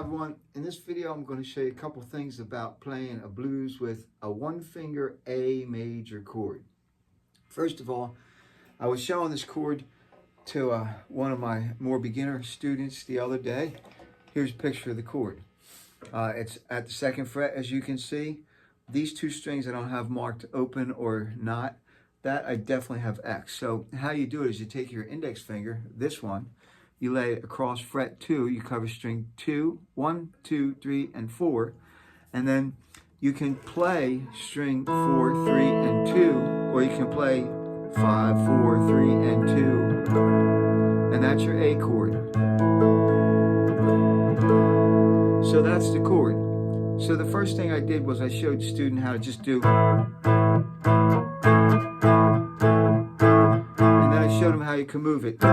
everyone. In this video, I'm going to show you a couple things about playing a blues with a one-finger A major chord. First of all, I was showing this chord to one of my more beginner students the other day. Here's a picture of the chord. It's at the 2nd fret, as you can see. These two strings I don't have marked open or not. That I definitely have X. So how you do it is you take your index finger, this one, you lay it across fret 2, you cover string 2, 1, 2, 3, and 4, and then you can play string 4, 3, and 2, or you can play 5, 4, 3, and 2, and that's your A chord. So that's the chord. So the first thing I did was I showed the student how to just do, and then I showed him how you can move it.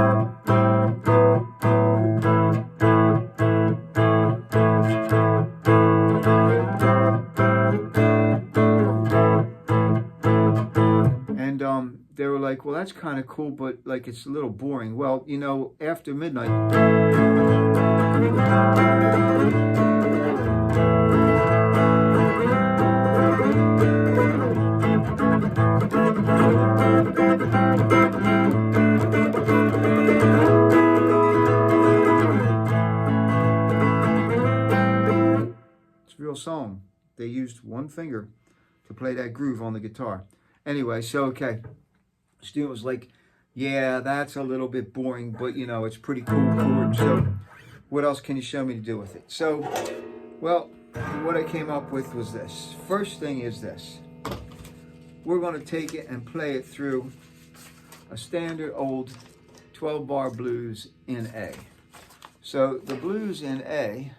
And they were like, well, that's kind of cool, but like it's a little boring. Well, you know, after midnight, it's a real song. They used one finger to play that groove on the guitar. Anyway, so okay, the student was like, yeah, that's a little bit boring, but you know, it's pretty cool chord. So what else can you show me to do with it? So, well, what I came up with was this. First thing is this. We're going to take it and play it through a standard old 12-bar blues in A. So the blues in A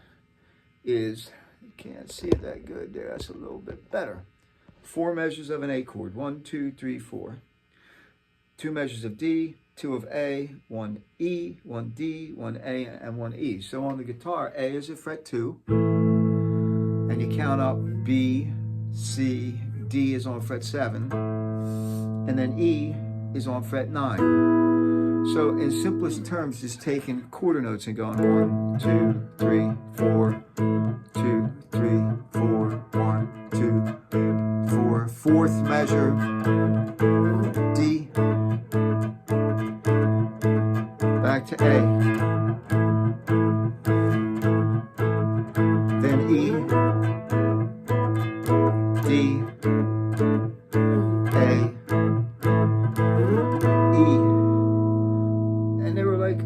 is, you can't see it that good there, that's a little bit better. 4 measures of an A chord, 1, 2, 3, 4. 2 measures of D, 2 of A, 1 E, 1 D, 1 A, and 1 E. So on the guitar, A is at fret 2, and you count up B, C, D is on fret 7, and then E is on fret 9. So in simplest terms, just taking quarter notes and going 1, 2, 3, 4, 2, 3, 4, 1, 2, 4, 4th measure, D, back to A, then E, D, A, E. And they were like,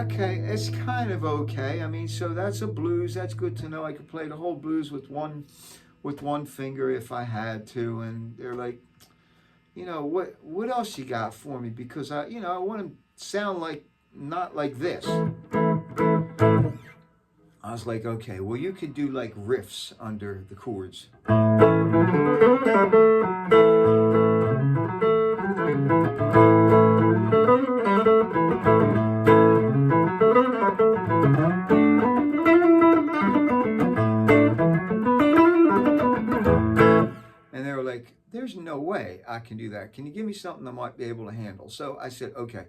okay, it's kind of okay. I mean, so that's a blues, that's good to know. I could play the whole blues with one finger if I had to. And they're like, you know, what else you got for me? Because I want to sound like, not like this. I was like, okay, well, you could do like riffs under the chords. And they were like, there's no way I can do that. Can you give me something I might be able to handle? So I said, okay,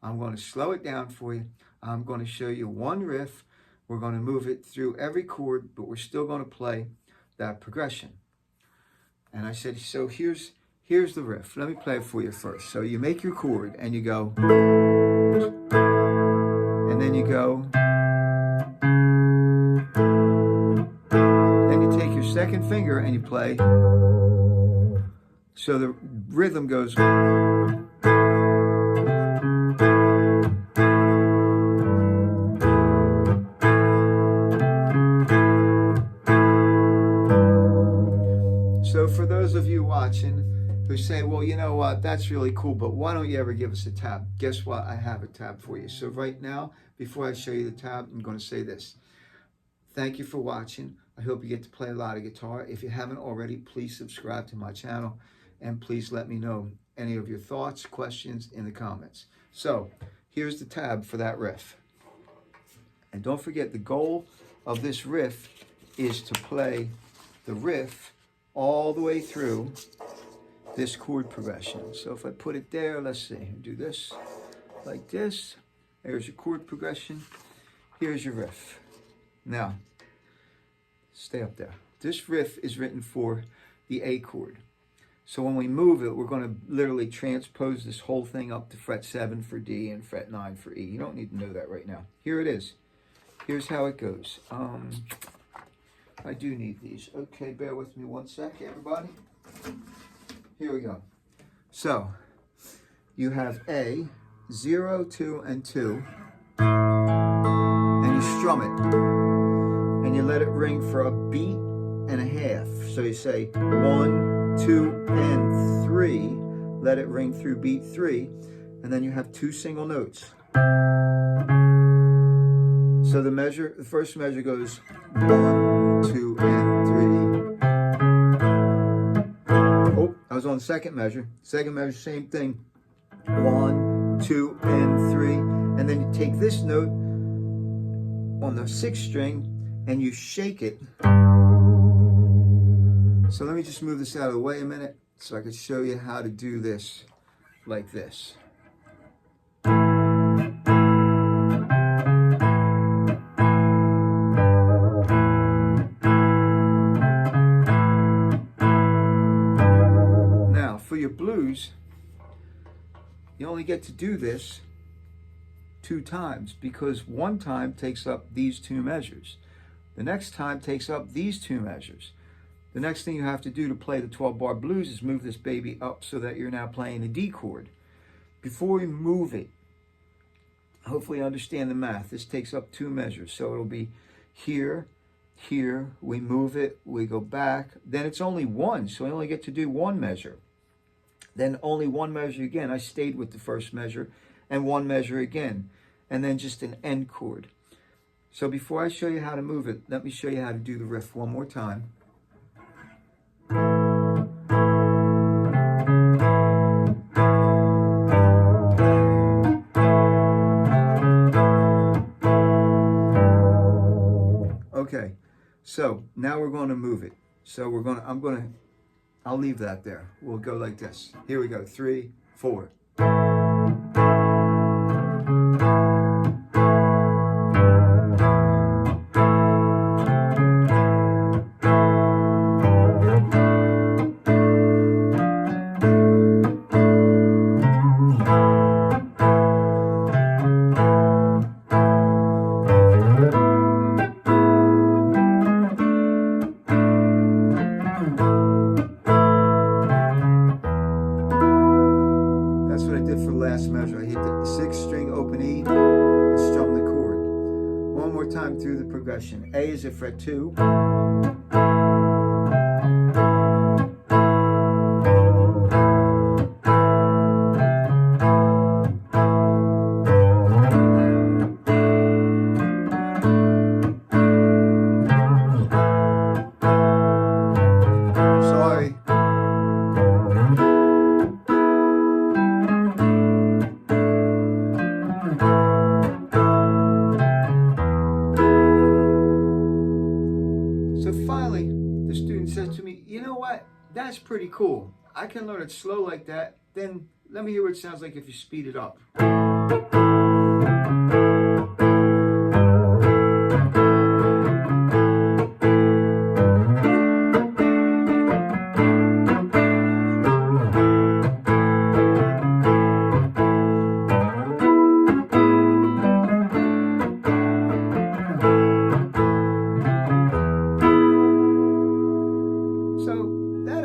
I'm going to slow it down for you. I'm going to show you one riff. We're going to move it through every chord, but we're still going to play that progression. And I said, so here's the riff. Let me play it for you first. So you make your chord and you go, and then you go, then you take your 2nd finger and you play. So the rhythm goes. So for those of you watching who say, well, you know what, that's really cool, but why don't you ever give us a tab? Guess what? I have a tab for you. So right now, before I show you the tab, I'm going to say this. Thank you for watching. I hope you get to play a lot of guitar. If you haven't already, please subscribe to my channel, and please let me know any of your thoughts, questions in the comments. So here's the tab for that riff. And don't forget, the goal of this riff is to play the riff all the way through this chord progression. So if I put it there, let's see, do this like this. There's your chord progression. Here's your riff. Now, Stay up there. This riff is written for the A chord. So when we move it, we're going to literally transpose this whole thing up to fret 7 for D and fret 9 for E. You don't need to know that right now. Here it is. Here's how it goes. I do need these. Okay, bear with me one sec, everybody. Here we go. So, you have A, 0, 2, and 2, and you strum it. And you let it ring for a beat and a half. So you say 1, 2, and 3. Let it ring through beat 3. And then you have 2 single notes. So the first measure goes 1, 2, and 3. Oh, I was on the second measure. Second measure, same thing. 1, 2, and 3. And then you take this note on the 6th string and you shake it. So let me just move this out of the way a minute so I can show you how to do this like this. Now, for your blues, you only get to do this 2 times because one time takes up these 2 measures. The next time takes up these 2 measures. The next thing you have to do to play the 12-bar blues is move this baby up so that you're now playing a D chord. Before we move it, hopefully you understand the math. This takes up 2 measures. So it'll be here, here, we move it, we go back. Then it's only 1, so I only get to do 1 measure. Then only 1 measure again. I stayed with the first measure, and 1 measure again. And then just an end chord. So before I show you how to move it, let me show you how to do the riff one more time. Okay, so now we're going to move it. So I'll leave that there. We'll go like this. Here we go, 3, 4. That's what I did for the last measure. I hit the 6th string, open E, and strum the chord. One more time through the progression. A is at fret 2. Sorry. So finally, the student says to me, you know what? That's pretty cool. I can learn it slow like that. Then let me hear what it sounds like if you speed it up.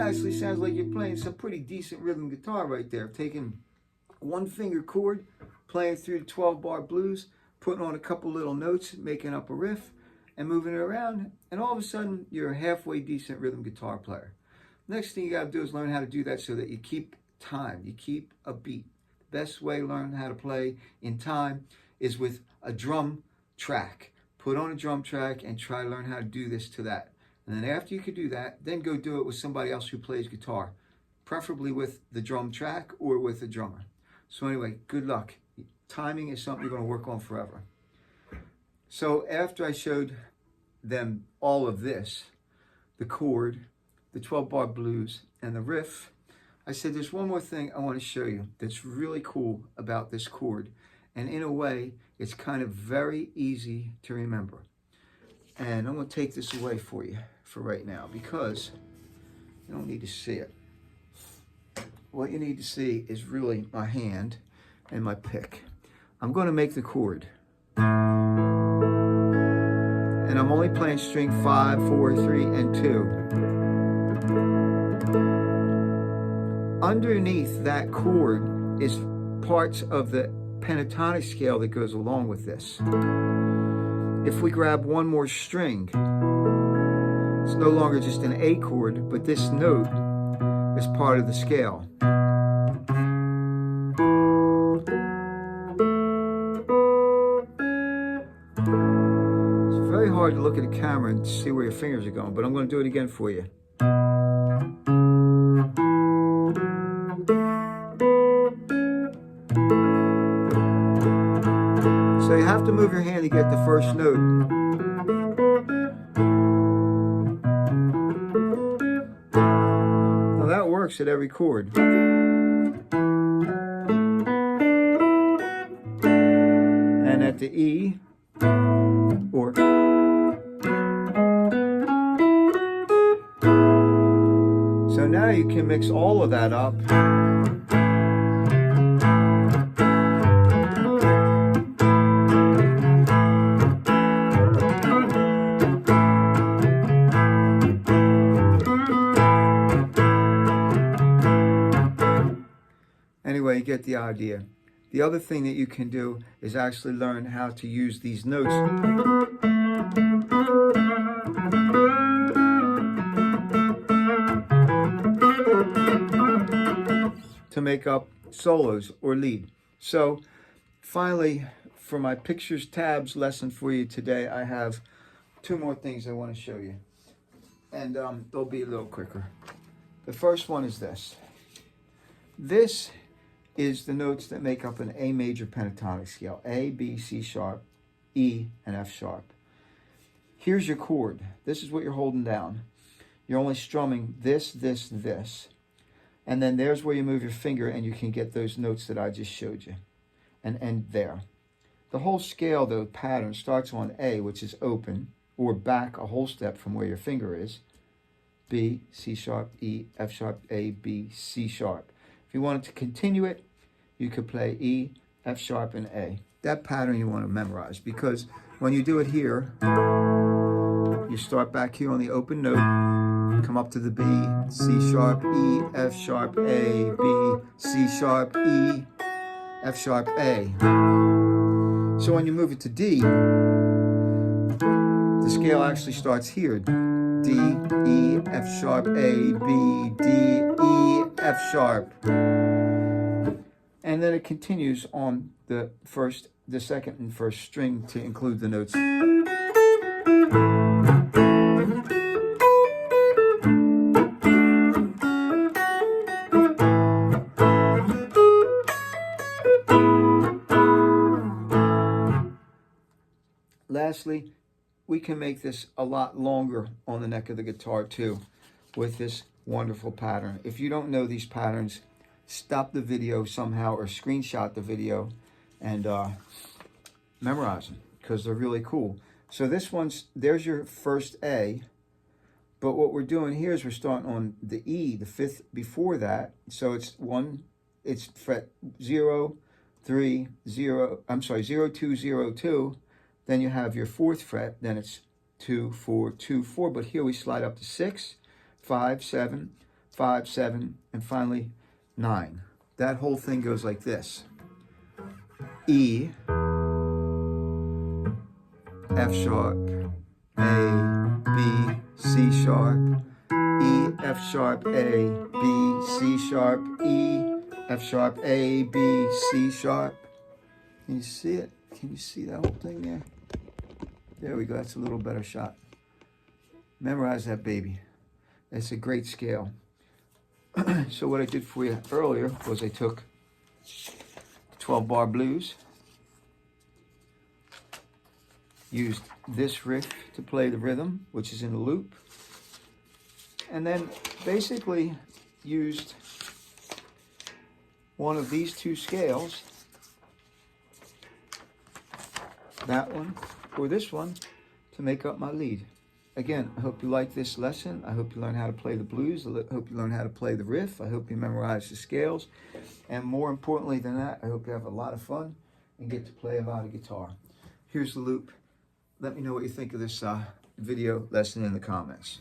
Actually sounds like you're playing some pretty decent rhythm guitar right there. Taking 1-finger chord, playing through the 12-bar blues, putting on a couple little notes, making up a riff, and moving it around, and all of a sudden you're a halfway decent rhythm guitar player. Next thing you got to do is learn how to do that so that you keep time, you keep a beat. The best way to learn how to play in time is with a drum track. Put on a drum track and try to learn how to do this to that. And then after you can do that, then go do it with somebody else who plays guitar, preferably with the drum track or with a drummer. So anyway, good luck. Timing is something you're going to work on forever. So after I showed them all of this, the chord, the 12-bar blues, and the riff, I said there's one more thing I want to show you that's really cool about this chord. And in a way, it's kind of very easy to remember. And I'm going to take this away for you for right now because you don't need to see it. What you need to see is really my hand and my pick. I'm going to make the chord. And I'm only playing string 5, 4, 3, and 2. Underneath that chord is parts of the pentatonic scale that goes along with this. If we grab one more string, it's no longer just an A chord, but this note is part of the scale. It's very hard to look at the camera and see where your fingers are going, but I'm going to do it again for you. So you have to move your hand to get the first note. Now that works at every chord. And at the E, or so now you can mix all of that up. Anyway, you get the idea. The other thing that you can do is actually learn how to use these notes to make up solos or lead. So finally, for my pictures tabs lesson for you today, I have 2 more things I want to show you. And they'll be a little quicker. The first one is this. This is the notes that make up an A major pentatonic scale. A, B, C sharp, E, and F sharp. Here's your chord. This is what you're holding down. You're only strumming this, this, this. And then there's where you move your finger and you can get those notes that I just showed you. And end there. The whole scale, the pattern, starts on A, which is open, or back a whole step from where your finger is. B, C sharp, E, F sharp, A, B, C sharp. If you wanted to continue it, you could play E, F sharp, and A. That pattern you want to memorize because when you do it here, you start back here on the open note, come up to the B, C sharp, E, F sharp, A, B, C sharp, E, F sharp, A. So when you move it to D, the scale actually starts here. D, E, F sharp, A, B, D, E, F sharp. And then it continues on the second and first string to include the notes. Lastly, we can make this a lot longer on the neck of the guitar too with this wonderful pattern. If you don't know these patterns, stop the video somehow or screenshot the video and memorize them because they're really cool. So there's your first A, but what we're doing here is we're starting on the E, the 5th before that. So it's fret 0, 3, 0, 2, 0, 2. Then you have your 4th fret, then it's 2, 4, 2, 4. But here we slide up to 6, 5, 7, 5, 7, and finally 9. That whole thing goes like this. E, F sharp, A, B, C sharp, E, F sharp, A, B, C sharp, E, F sharp, A, B, C sharp. Can you see it? Can you see that whole thing there? There we go. That's a little better shot. Memorize that baby. It's a great scale. So what I did for you earlier was I took 12 bar blues, used this riff to play the rhythm, which is in a loop, and then basically used one of these 2 scales, that one or this one, to make up my lead. Again, I hope you like this lesson. I hope you learn how to play the blues. I hope you learn how to play the riff. I hope you memorize the scales. And more importantly than that, I hope you have a lot of fun and get to play a lot of guitar. Here's the loop. Let me know what you think of this video lesson in the comments.